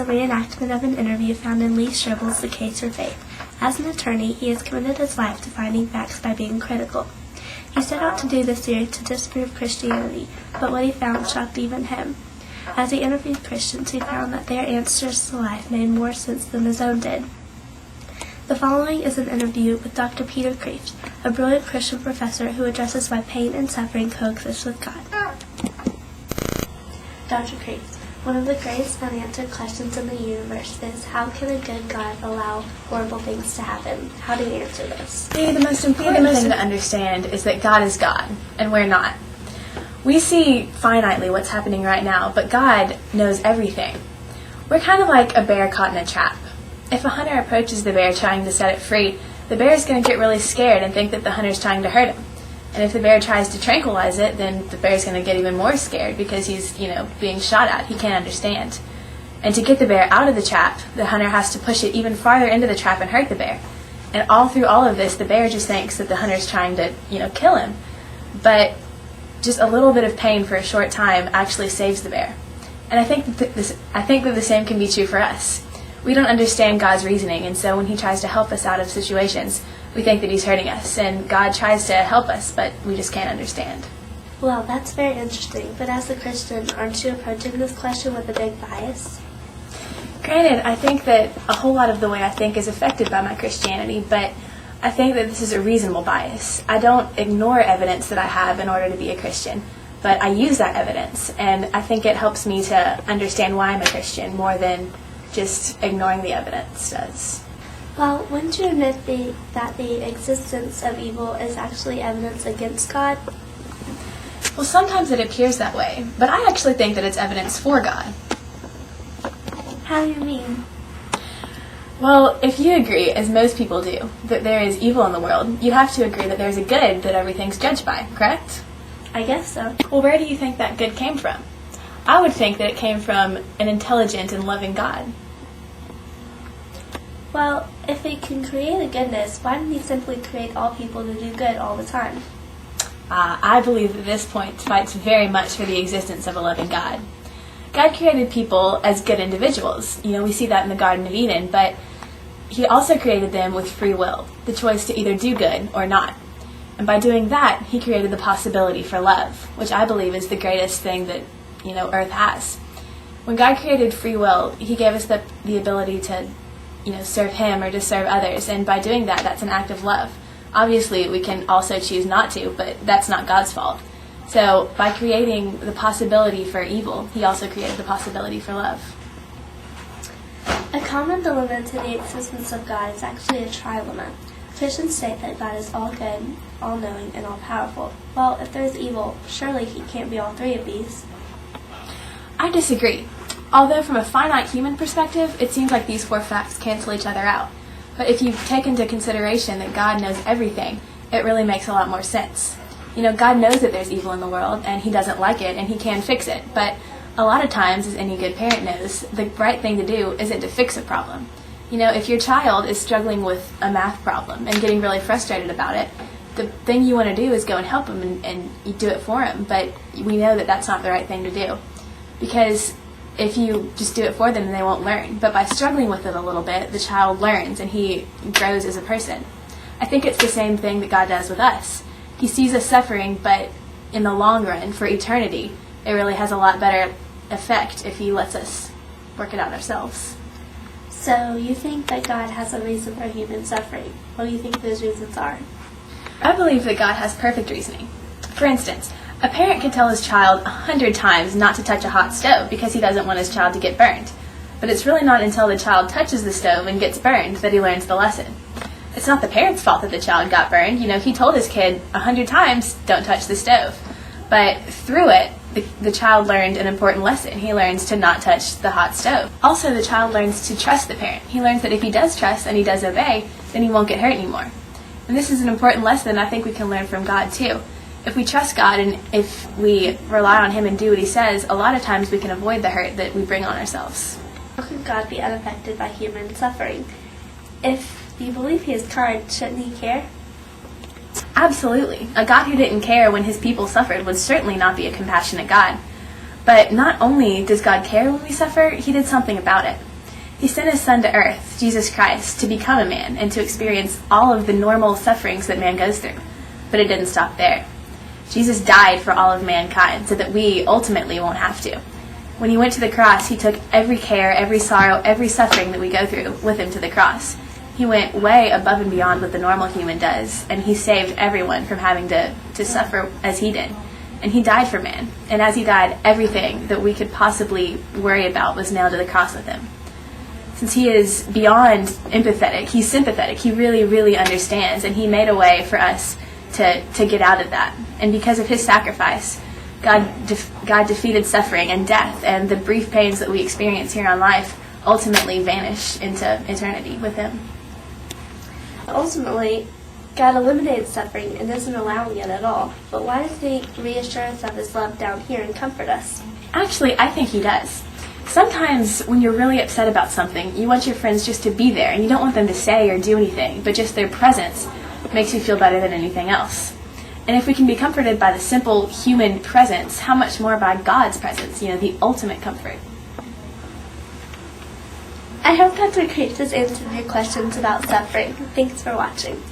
a reenactment of an interview found in Lee Strobel's The Case for Faith. As an attorney, he has committed his life to finding facts by being critical. He set out to do this year to disprove Christianity, but what he found shocked even him. As he interviewed Christians, he found that their answers to life made more sense than his own did. The following is an interview with Dr. Peter Kreeft, a brilliant Christian professor who addresses why pain and suffering coexist with God. Dr. Kreeft, one of the greatest unanswered questions in the universe is, how can a good God allow horrible things to happen? How do you answer this? The most important thing to understand is that God is God, and we're not. We see finitely what's happening right now, but God knows everything. We're kind of like a bear caught in a trap. If a hunter approaches the bear trying to set it free, the bear is going to get really scared and think that the hunter's trying to hurt him. And if the bear tries to tranquilize it, then the bear's going to get even more scared because he's, being shot at. He can't understand. And to get the bear out of the trap, the hunter has to push it even farther into the trap and hurt the bear. And all through all of this, the bear just thinks that the hunter's trying to, kill him. But just a little bit of pain for a short time actually saves the bear. And I think that the same can be true for us. We don't understand God's reasoning, and so when he tries to help us out of situations, we think that he's hurting us, and God tries to help us, but we just can't understand. Well, that's very interesting, but as a Christian, aren't you approaching this question with a big bias? Granted, I think that a whole lot of the way I think is affected by my Christianity, but I think that this is a reasonable bias. I don't ignore evidence that I have in order to be a Christian, but I use that evidence, and I think it helps me to understand why I'm a Christian more than just ignoring the evidence does. Well, wouldn't you admit that the existence of evil is actually evidence against God? Well, sometimes it appears that way, but I actually think that it's evidence for God. How do you mean? Well, if you agree, as most people do, that there is evil in the world, you'd have to agree that there's a good that everything's judged by, correct? I guess so. Well, where do you think that good came from? I would think that it came from an intelligent and loving God. Well, if he can create a goodness, why didn't he simply create all people to do good all the time? I believe that this point fights very much for the existence of a loving God. God created people as good individuals. We see that in the Garden of Eden, but he also created them with free will, the choice to either do good or not. And by doing that, he created the possibility for love, which I believe is the greatest thing that, Earth has. When God created free will, he gave us the ability to serve him or to serve others, and by doing that, that's an act of love. Obviously, we can also choose not to, but that's not God's fault. So, by creating the possibility for evil, he also created the possibility for love. A common dilemma to the existence of God is actually a trilemma. Christians state that God is all good, all-knowing, and all-powerful. Well, if there's evil, surely he can't be all three of these. I disagree. Although from a finite human perspective, it seems like these four facts cancel each other out. But if you take into consideration that God knows everything, it really makes a lot more sense. God knows that there's evil in the world, and he doesn't like it, and he can fix it. But a lot of times, as any good parent knows, the right thing to do isn't to fix a problem. If your child is struggling with a math problem and getting really frustrated about it, the thing you want to do is go and help them and you do it for them. But we know that that's not the right thing to do. Because if you just do it for them, then they won't learn. But by struggling with it a little bit, the child learns and he grows as a person. I think it's the same thing that God does with us. He sees us suffering, but in the long run, for eternity, it really has a lot better effect if he lets us work it out ourselves. So you think that God has a reason for human suffering. What do you think those reasons are? I believe that God has perfect reasoning. For instance, a parent can tell his child 100 times not to touch a hot stove because he doesn't want his child to get burned. But it's really not until the child touches the stove and gets burned that he learns the lesson. It's not the parent's fault that the child got burned. He told his kid 100 times, don't touch the stove. But through it, the child learned an important lesson. He learns to not touch the hot stove. Also, the child learns to trust the parent. He learns that if he does trust and he does obey, then he won't get hurt anymore. And this is an important lesson I think we can learn from God too. If we trust God and if we rely on him and do what he says, a lot of times we can avoid the hurt that we bring on ourselves. How can God be unaffected by human suffering? If you believe he is kind, shouldn't he care? Absolutely. A God who didn't care when his people suffered would certainly not be a compassionate God. But not only does God care when we suffer, he did something about it. He sent his son to earth, Jesus Christ, to become a man and to experience all of the normal sufferings that man goes through. But it didn't stop there. Jesus died for all of mankind so that we ultimately won't have to. When he went to the cross, he took every care, every sorrow, every suffering that we go through with him to the cross. He went way above and beyond what the normal human does, and he saved everyone from having to suffer as he did. And he died for man. And as he died, everything that we could possibly worry about was nailed to the cross with him. Since he is beyond empathetic, he's sympathetic. He really, really understands, and he made a way for us to get out of that. And because of his sacrifice, God defeated suffering and death, and the brief pains that we experience here on life ultimately vanish into eternity with him. Ultimately, God eliminated suffering and isn't allowing it at all. But why does he reassure us of his love down here and comfort us? Actually, I think he does. Sometimes when you're really upset about something, you want your friends just to be there, and you don't want them to say or do anything, but just their presence makes you feel better than anything else. And if we can be comforted by the simple human presence, how much more by God's presence, the ultimate comfort. I hope Dr. Creech has answered your questions about suffering. Thanks for watching.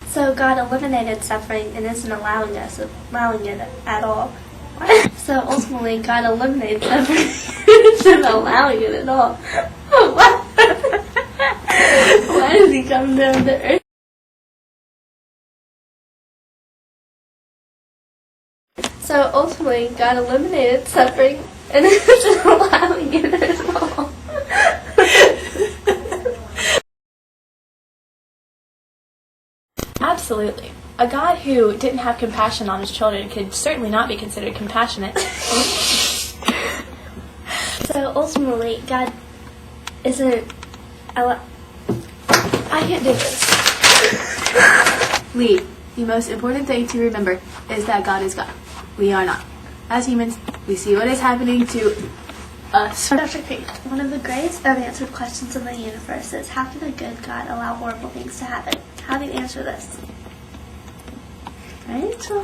So God eliminated suffering and isn't allowing it at all. So ultimately, God eliminated suffering and isn't allowing it at all. Why does he come down to earth? So ultimately, God eliminated suffering and isn't allowing it at all. Absolutely. A God who didn't have compassion on his children could certainly not be considered compassionate. So ultimately, God isn't. I can't do this. Lee, the most important thing to remember is that God is God. We are not. As humans, we see what is happening to us. Dr. Creech, one of the greatest unanswered questions in the universe is, how can a good God allow horrible things to happen? How do you answer this? Rachel.